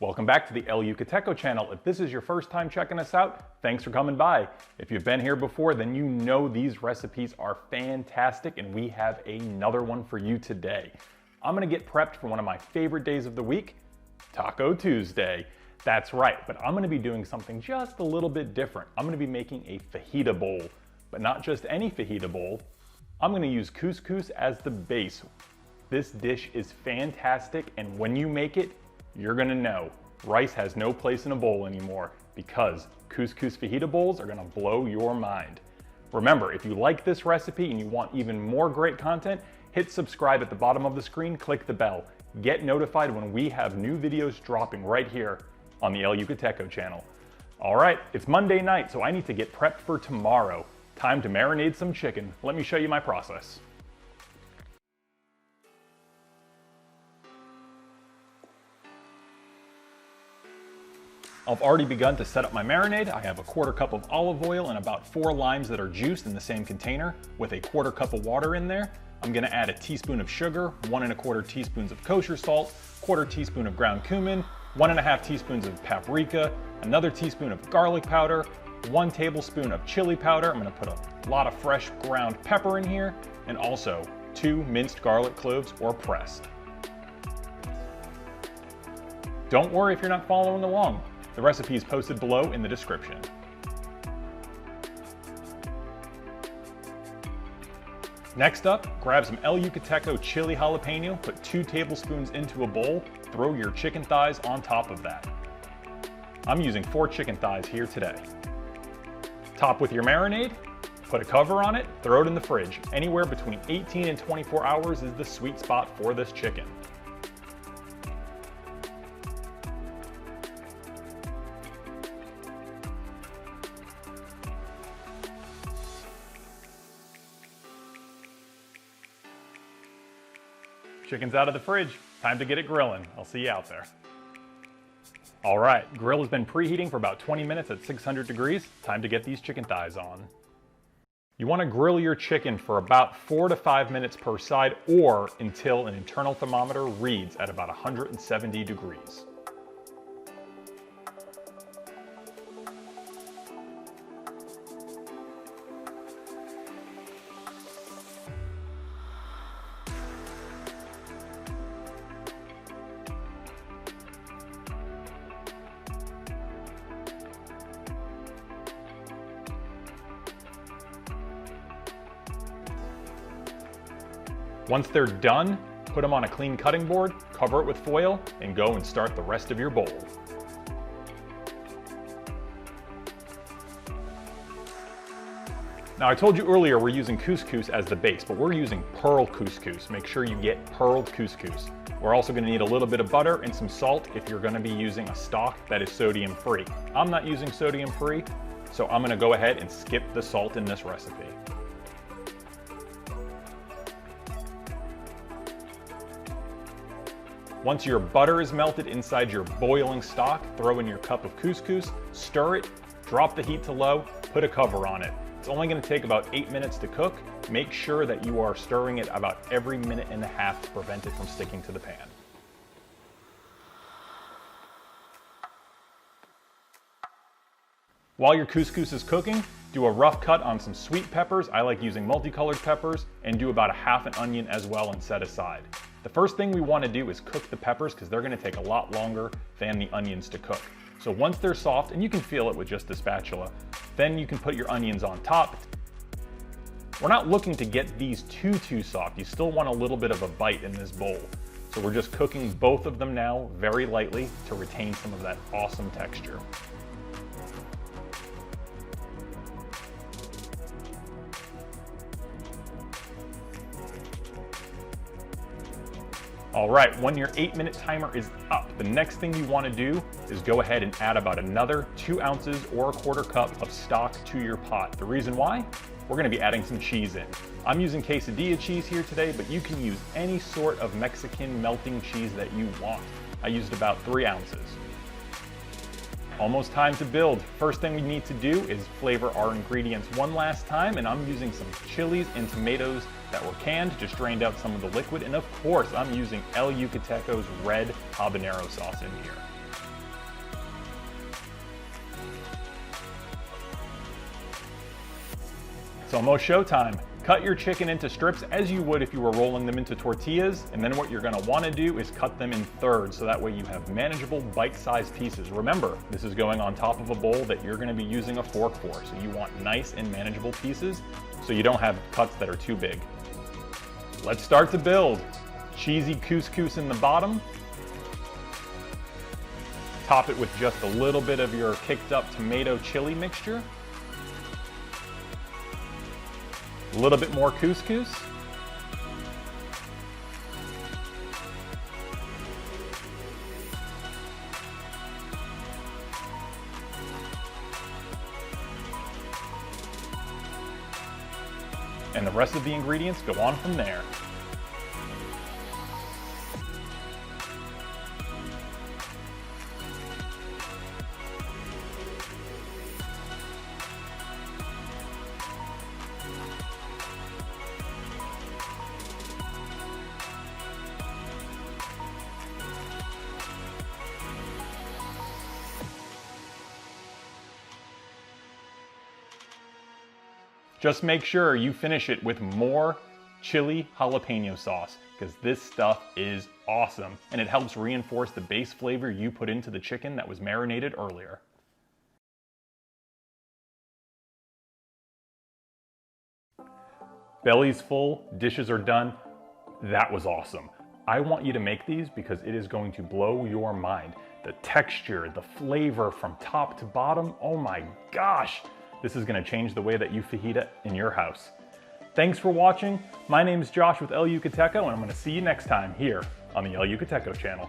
Welcome back to the El Yucateco channel. If this is your first time checking us out, thanks for coming by. If you've been here before, then you know these recipes are fantastic and we have another one for you today. I'm gonna get prepped for one of my favorite days of the week, Taco Tuesday. That's right, but I'm gonna be doing something just a little bit different. I'm gonna be making a fajita bowl, but not just any fajita bowl. I'm gonna use couscous as the base. This dish is fantastic, and when you make it, you're gonna know rice has no place in a bowl anymore because couscous fajita bowls are gonna blow your mind. Remember, if you like this recipe and you want even more great content, hit subscribe at the bottom of the screen, click the bell. Get notified when we have new videos dropping right here on the El Yucateco channel. All right, it's Monday night, so I need to get prepped for tomorrow. Time to marinate some chicken. Let me show you my process. I've already begun to set up my marinade. I have a 1/4 cup of olive oil and about 4 limes that are juiced in the same container with a 1/4 cup of water in there. I'm gonna add a teaspoon of sugar, 1 1/4 teaspoons of kosher salt, 1/4 teaspoon of ground cumin, 1 1/2 teaspoons of paprika, another teaspoon of garlic powder, 1 tablespoon of chili powder. I'm gonna put a lot of fresh ground pepper in here, and also 2 minced garlic cloves or pressed. Don't worry if you're not following along. The recipe is posted below in the description. Next up, grab some El Yucateco Chile Jalapeno, put 2 tablespoons into a bowl, throw your chicken thighs on top of that. I'm using 4 chicken thighs here today. Top with your marinade, put a cover on it, throw it in the fridge. Anywhere between 18 and 24 hours is the sweet spot for this chicken. Chicken's out of the fridge, time to get it grilling. I'll see you out there. All right, grill has been preheating for about 20 minutes at 600 degrees. Time to get these chicken thighs on. You wanna grill your chicken for about 4 to 5 minutes per side or until an internal thermometer reads at about 170 degrees. Once they're done, put them on a clean cutting board, cover it with foil, and go and start the rest of your bowl. Now I told you earlier we're using couscous as the base, but we're using pearl couscous. Make sure you get pearled couscous. We're also gonna need a little bit of butter and some salt if you're gonna be using a stock that is sodium free. I'm not using sodium free, so I'm gonna go ahead and skip the salt in this recipe. Once your butter is melted inside your boiling stock, throw in your cup of couscous, stir it, drop the heat to low, put a cover on it. It's only gonna take about 8 minutes to cook. Make sure that you are stirring it about every 1.5 minutes to prevent it from sticking to the pan. While your couscous is cooking, do a rough cut on some sweet peppers. I like using multicolored peppers, and do about 1/2 an onion as well and set aside. The first thing we want to do is cook the peppers because they're going to take a lot longer than the onions to cook. So once they're soft, and you can feel it with just a spatula, then you can put your onions on top. We're not looking to get these too soft. You still want a little bit of a bite in this bowl. So we're just cooking both of them now very lightly to retain some of that awesome texture. All right, when your 8-minute timer is up, the next thing you want to do is go ahead and add about another 2 ounces or a 1/4 cup of stock to your pot. The reason why? We're going to be adding some cheese in. I'm using quesadilla cheese here today, but you can use any sort of Mexican melting cheese that you want. I used about 3 ounces. almost time to build. First thing we need to do is flavor our ingredients one last time, and I'm using some chilies and tomatoes that were canned, just drained out some of the liquid, and of course I'm using El Yucateco's red habanero sauce in here. It's almost showtime. Cut your chicken into strips as you would if you were rolling them into tortillas, and then what you're gonna wanna do is cut them in thirds so that way you have manageable bite-sized pieces. Remember, this is going on top of a bowl that you're gonna be using a fork for, so you want nice and manageable pieces so you don't have cuts that are too big. Let's start to build. Cheesy couscous in the bottom. Top it with just a little bit of your kicked up tomato chili mixture. A little bit more couscous. And the rest of the ingredients go on from there. Just make sure you finish it with more chili jalapeno sauce, because this stuff is awesome and it helps reinforce the base flavor you put into the chicken that was marinated earlier. Belly's full, dishes are done. That was awesome. I want you to make these because it is going to blow your mind. The texture, the flavor from top to bottom, oh my gosh. This is gonna change the way that you fajita in your house. Thanks for watching. My name is Josh with El Yucateco, and I'm gonna see you next time here on the El Yucateco channel.